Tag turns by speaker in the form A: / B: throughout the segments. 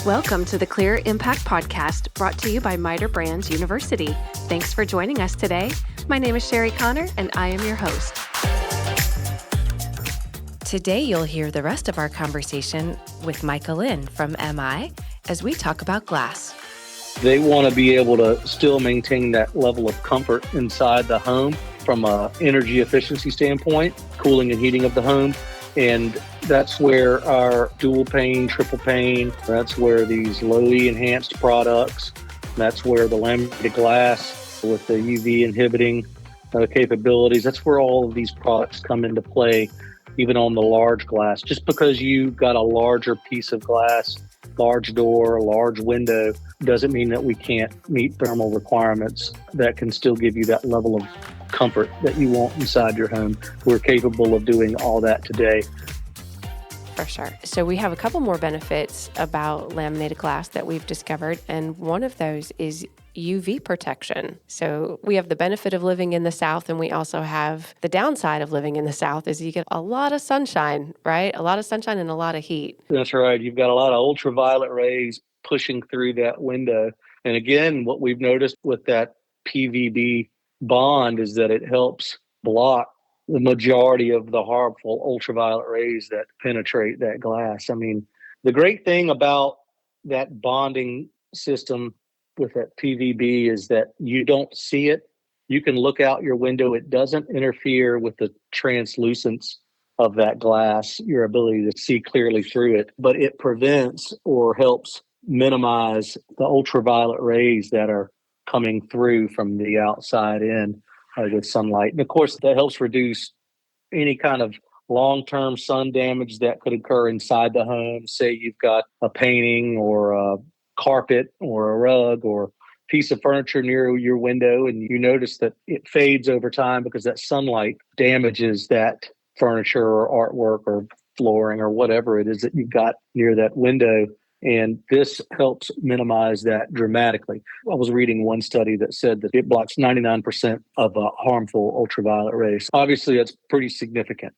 A: Welcome to the Clear Impact Podcast, brought to you by Miter Brands University. Thanks for joining us today. My name is Sherri Connor, and I am your host. Today, you'll hear the rest of our conversation with Micah Lynn from MI as we talk about glass.
B: They want to be able to still maintain that level of comfort inside the home from an energy efficiency standpoint, cooling and heating of the home. And that's where our dual pane, triple pane, that's where these low E enhanced products, that's where the laminated glass with the UV inhibiting capabilities, that's where all of these products come into play, even on the large glass. Just because you got a larger piece of glass, large door, large window, doesn't mean that we can't meet thermal requirements that can still give you that level of comfort that you want inside your home. We're capable of doing all that today.
A: For sure. So we have a couple more benefits about laminated glass that we've discovered, and one of those is UV protection. So we have the benefit of living in the South, and we also have the downside of living in the South is you get a lot of sunshine, right? A lot of sunshine and a lot of heat.
B: That's right. You've got a lot of ultraviolet rays pushing through that window. And again, what we've noticed with that PVB bond is that it helps block the majority of the harmful ultraviolet rays that penetrate that glass. I mean, the great thing about that bonding system with that PVB is that you don't see it. You can look out your window. It doesn't interfere with the translucence of that glass, your ability to see clearly through it, but it prevents or helps minimize the ultraviolet rays that are coming through from the outside in with sunlight. And of course, that helps reduce any kind of long-term sun damage that could occur inside the home. Say you've got a painting or a carpet or a rug or piece of furniture near your window, and you notice that it fades over time because that sunlight damages that furniture or artwork or flooring or whatever it is that you've got near that window. And this helps minimize that dramatically. I was reading one study that said that it blocks 99% of harmful ultraviolet rays. Obviously, that's pretty significant.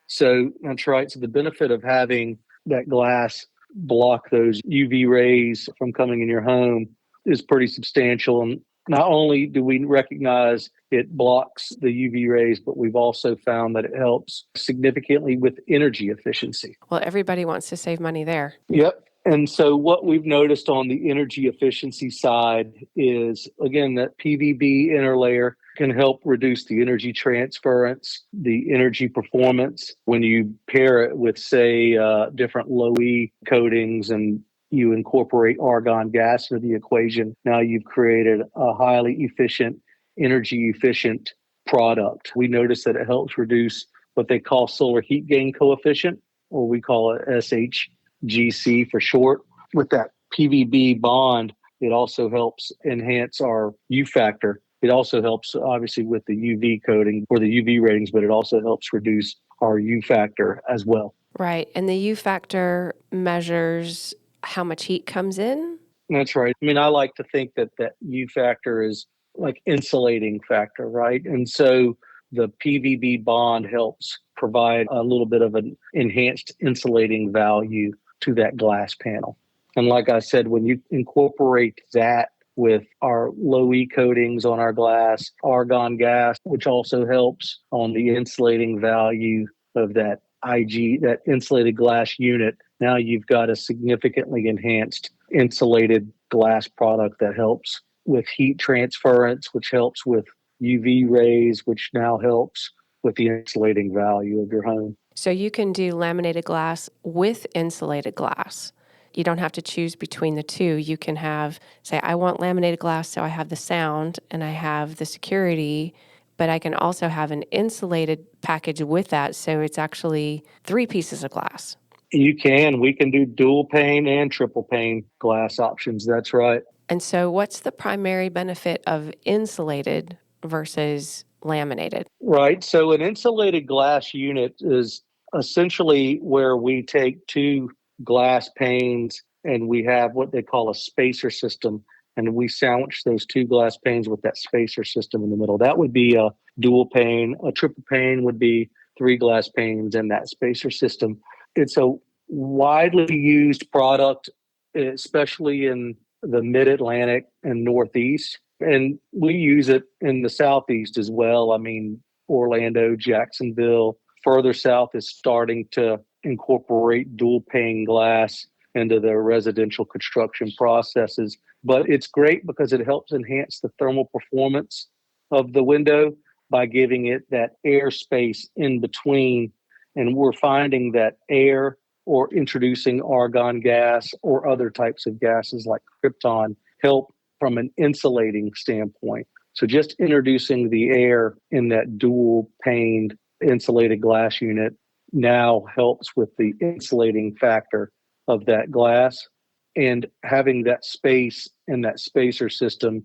B: So that's right. So the benefit of having that glass block those UV rays from coming in your home is pretty substantial. And not only do we recognize it blocks the UV rays, but we've also found that it helps significantly with energy efficiency.
A: Well, everybody wants to save money there.
B: Yep. And so what we've noticed on the energy efficiency side is, again, that PVB interlayer can help reduce the energy transference, the energy performance. When you pair it with, say, different low E coatings and you incorporate argon gas into the equation, now you've created a highly efficient, energy efficient product. We notice that it helps reduce what they call solar heat gain coefficient, or we call it SHGC for short. With that PVB bond, it also helps enhance our U factor. It also helps, obviously, with the UV coating or the UV ratings, but it also helps reduce our U factor as well.
A: Right. And the U factor measures how much heat comes in?
B: That's right. I mean, I like to think that that U factor is like insulating factor, right? And so the PVB bond helps provide a little bit of an enhanced insulating value to that glass panel. And like I said, when you incorporate that with our low E coatings on our glass, argon gas, which also helps on the insulating value of that that insulated glass unit, now you've got a significantly enhanced insulated glass product that helps with heat transference, which helps with UV rays, which now helps with the insulating value of your home.
A: So you can do laminated glass with insulated glass. You don't have to choose between the two. You can have, say, I want laminated glass, so I have the sound and I have the security, but I can also have an insulated package with that. So it's actually 3 pieces of glass.
B: You can. We can do dual pane and triple pane glass options. That's right.
A: And so what's the primary benefit of insulated versus laminated?
B: Right. So an insulated glass unit is essentially where we take 2 glass panes and we have what they call a spacer system. And we sandwich those 2 glass panes with that spacer system in the middle. That would be a dual pane. A triple pane would be 3 glass panes in that spacer system. It's a widely used product especially in the mid-Atlantic and Northeast. And we use it in the Southeast as well. I mean, Orlando, Jacksonville, further south is starting to incorporate dual pane glass into their residential construction processes. But it's great because it helps enhance the thermal performance of the window by giving it that air space in between. And we're finding that air or introducing argon gas or other types of gases like krypton help from an insulating standpoint. So just introducing the air in that dual paned insulated glass unit now helps with the insulating factor of that glass. And having that space in that spacer system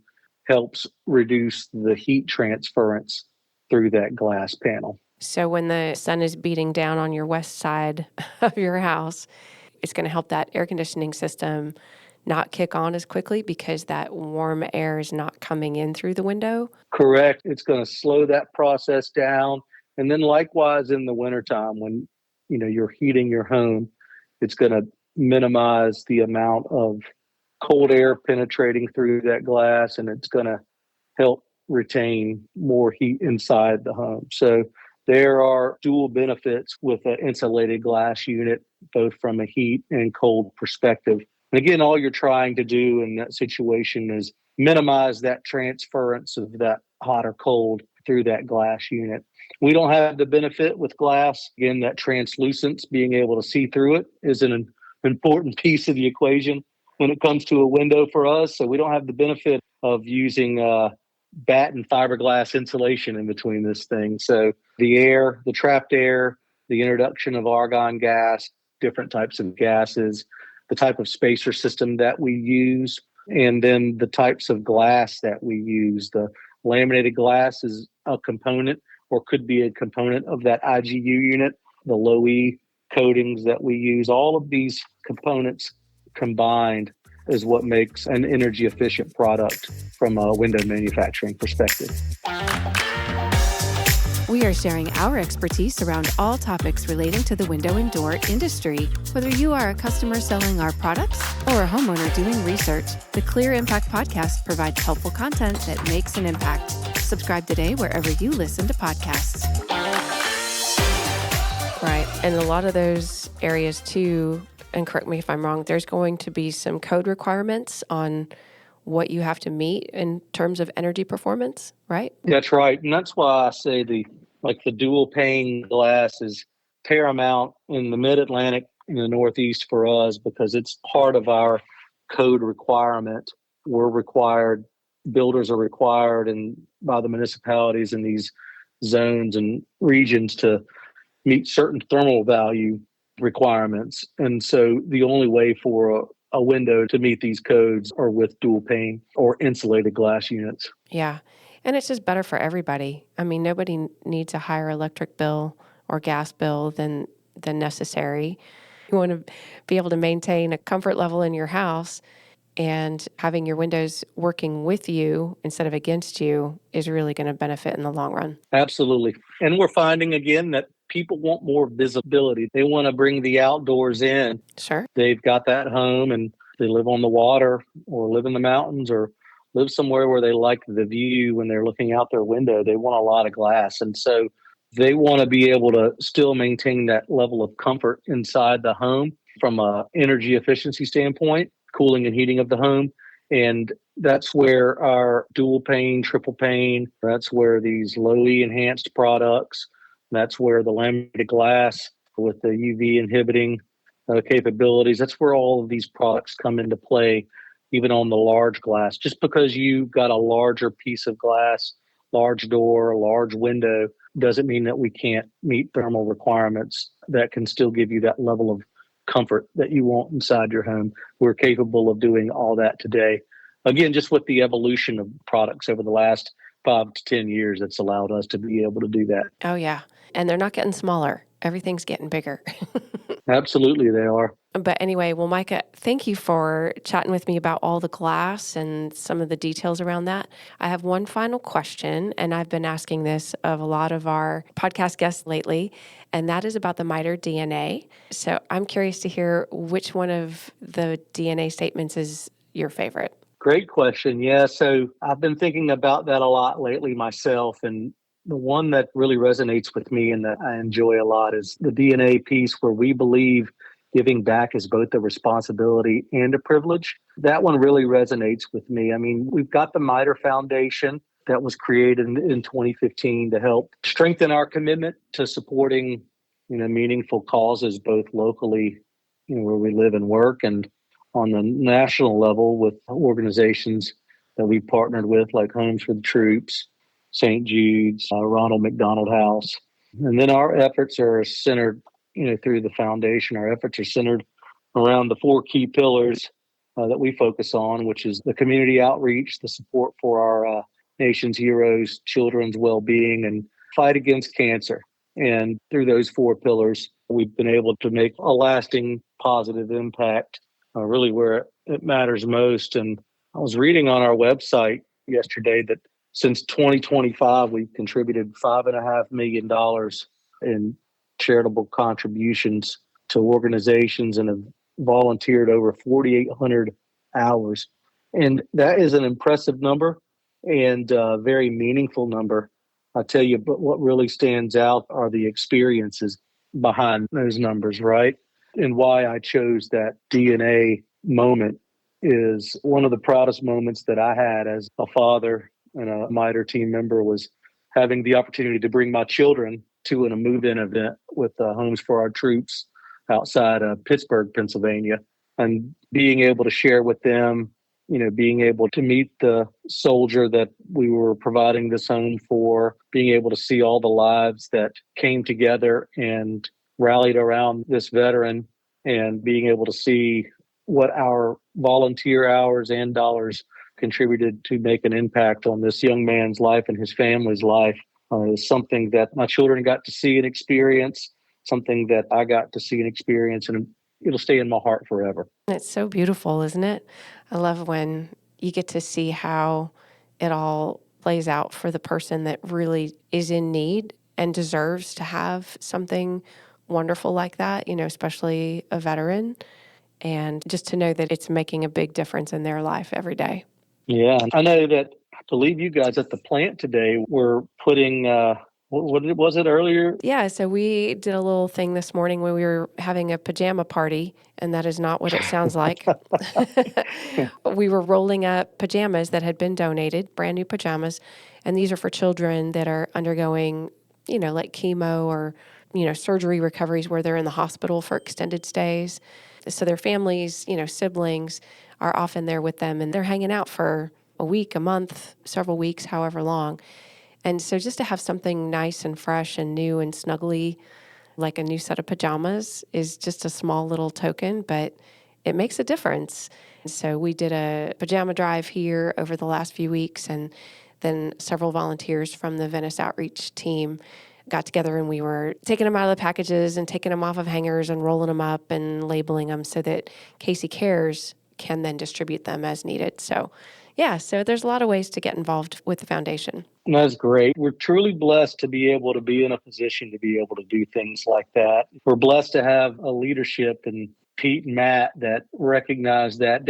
B: helps reduce the heat transference through that glass panel.
A: So when the sun is beating down on your west side of your house, it's going to help that air conditioning system not kick on as quickly because that warm air is not coming in through the window.
B: Correct. It's going to slow that process down. And then likewise in the wintertime when you're heating your home, it's going to minimize the amount of cold air penetrating through that glass, and it's going to help retain more heat inside the home. So there are dual benefits with an insulated glass unit, both from a heat and cold perspective. And again, all you're trying to do in that situation is minimize that transference of that hot or cold through that glass unit. We don't have the benefit with glass. Again, that translucence, being able to see through it, is an important piece of the equation when it comes to a window for us. So we don't have the benefit of using batt and fiberglass insulation in between this thing. So the air, the trapped air, the introduction of argon gas, different types of gases, the type of spacer system that we use, and then the types of glass that we use. The laminated glass is a component or could be a component of that IGU unit, the low E coatings that we use. All of these components combined is what makes an energy efficient product from a window manufacturing perspective.
C: We are sharing our expertise around all topics relating to the window and door industry. Whether you are a customer selling our products or a homeowner doing research, the Clear Impact Podcast provides helpful content that makes an impact. Subscribe today wherever you listen to podcasts.
A: Right. And a lot of those areas too, and correct me if I'm wrong, there's going to be some code requirements on what you have to meet in terms of energy performance, right?
B: That's right. And that's why I say the dual pane glass is paramount in the mid-Atlantic and the Northeast for us because it's part of our code requirement. We're required, builders are required and by the municipalities in these zones and regions to meet certain thermal value requirements. And so the only way for a window to meet these codes are with dual pane or insulated glass units.
A: Yeah. And it's just better for everybody. I mean, nobody needs a higher electric bill or gas bill than necessary. You want to be able to maintain a comfort level in your house, and having your windows working with you instead of against you is really going to benefit in the long run.
B: Absolutely. And we're finding again that people want more visibility. They want to bring the outdoors in.
A: Sure.
B: They've got that home and they live on the water or live in the mountains or live somewhere where they like the view when they're looking out their window. They want a lot of glass. And so they want to be able to still maintain that level of comfort inside the home from an energy efficiency standpoint, cooling and heating of the home. And that's where our dual pane, triple pane, that's where these low E enhanced products, that's where the laminated glass with the UV inhibiting capabilities, that's where all of these products come into play, even on the large glass. Just because you've got a larger piece of glass, large door, large window, doesn't mean that we can't meet thermal requirements that can still give you that level of comfort that you want inside your home. We're capable of doing all that today. Again, just with the evolution of products over the last 5 to 10 years, that's allowed us to be able to do that.
A: Oh, yeah. And they're not getting smaller. Everything's getting bigger.
B: Absolutely, they are.
A: But anyway, well, Micah, thank you for chatting with me about all the glass and some of the details around that. I have one final question, and I've been asking this of a lot of our podcast guests lately, and that is about the miter DNA. So I'm curious to hear which one of the DNA statements is your favorite.
B: Great question. Yeah, so I've been thinking about that a lot lately myself, and the one that really resonates with me and that I enjoy a lot is the DNA piece where we believe giving back is both a responsibility and a privilege. That one really resonates with me. I mean, we've got the MITRE Foundation that was created in 2015 to help strengthen our commitment to supporting, meaningful causes both locally, where we live and work, and on the national level with organizations that we partnered with, like Homes for the Troops, St. Jude's, Ronald McDonald House. And then our efforts are centered, through the foundation, our efforts are centered around the 4 key pillars that we focus on, which is the community outreach, the support for our nation's heroes, children's well-being, and fight against cancer. And through those 4 pillars, we've been able to make a lasting positive impact, really where it matters most. And I was reading on our website yesterday that since 2025, we've contributed $5.5 million in charitable contributions to organizations and have volunteered over 4,800 hours. And that is an impressive number and a very meaningful number. I tell you, but what really stands out are the experiences behind those numbers, right? And why I chose that DNA moment is one of the proudest moments that I had as a father and a MITRE team member was having the opportunity to bring my children to a move-in event with Homes for Our Troops outside of Pittsburgh, Pennsylvania, and being able to share with them, being able to meet the soldier that we were providing this home for, being able to see all the lives that came together and rallied around this veteran, and being able to see what our volunteer hours and dollars contributed to make an impact on this young man's life and his family's life is something that my children got to see and experience, something that I got to see and experience, and it'll stay in my heart forever.
A: It's so beautiful, isn't it? I love when you get to see how it all plays out for the person that really is in need and deserves to have something wonderful like that, especially a veteran, and just to know that it's making a big difference in their life every day.
B: Yeah, I know that. I believe you guys at the plant today were putting, what was it earlier?
A: Yeah, so we did a little thing this morning when we were having a pajama party, and that is not what it sounds like. We were rolling up pajamas that had been donated, brand new pajamas, and these are for children that are undergoing, like chemo or, surgery recoveries where they're in the hospital for extended stays. So their families, siblings are often there with them, and they're hanging out for a week, a month, several weeks, however long. And so just to have something nice and fresh and new and snuggly, like a new set of pajamas, is just a small little token, but it makes a difference. So we did a pajama drive here over the last few weeks, and then several volunteers from the Venice Outreach team got together, and we were taking them out of the packages and taking them off of hangers and rolling them up and labeling them so that Casey Cares can then distribute them as needed. So so there's a lot of ways to get involved with the foundation.
B: That's great. We're truly blessed to be able to be in a position to be able to do things like that. We're blessed to have a leadership and Pete and Matt that recognize that.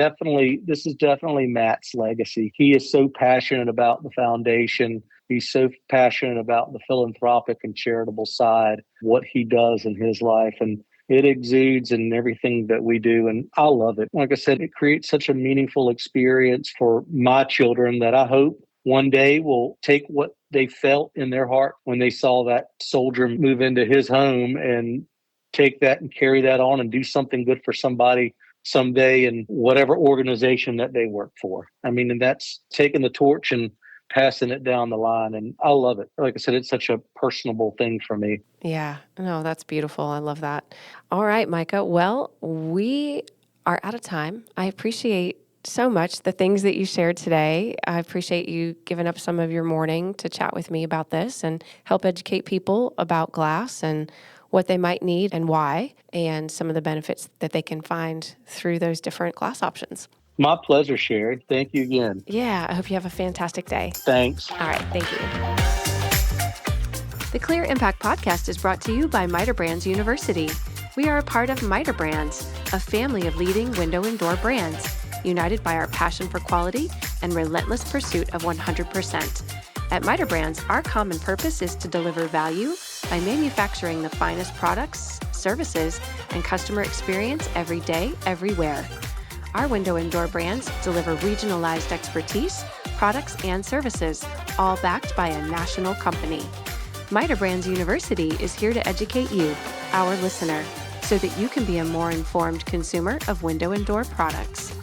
B: This is definitely Matt's legacy. He is so passionate about the foundation. He's so passionate about the philanthropic and charitable side, what he does in his life. And it exudes in everything that we do, and I love it. Like I said, it creates such a meaningful experience for my children that I hope one day will take what they felt in their heart when they saw that soldier move into his home and take that and carry that on and do something good for somebody someday in whatever organization that they work for. I mean, and that's taking the torch and passing it down the line. And I love it. Like I said, it's such a personable thing for me.
A: Yeah, no, that's beautiful. I love that. All right, Micah. Well, we are out of time. I appreciate so much the things that you shared today. I appreciate you giving up some of your morning to chat with me about this and help educate people about glass and what they might need and why, and some of the benefits that they can find through those different glass options.
B: My pleasure, Sherri. Thank you again.
A: Yeah, I hope you have a fantastic day.
B: Thanks.
A: All right, thank you.
C: The Clear Impact Podcast is brought to you by Miter Brands University. We are a part of Miter Brands, a family of leading window and door brands, united by our passion for quality and relentless pursuit of 100%. At Miter Brands, our common purpose is to deliver value by manufacturing the finest products, services, and customer experience every day, everywhere. Our window and door brands deliver regionalized expertise, products, and services, all backed by a national company. Miter Brands University is here to educate you, our listener, so that you can be a more informed consumer of window and door products.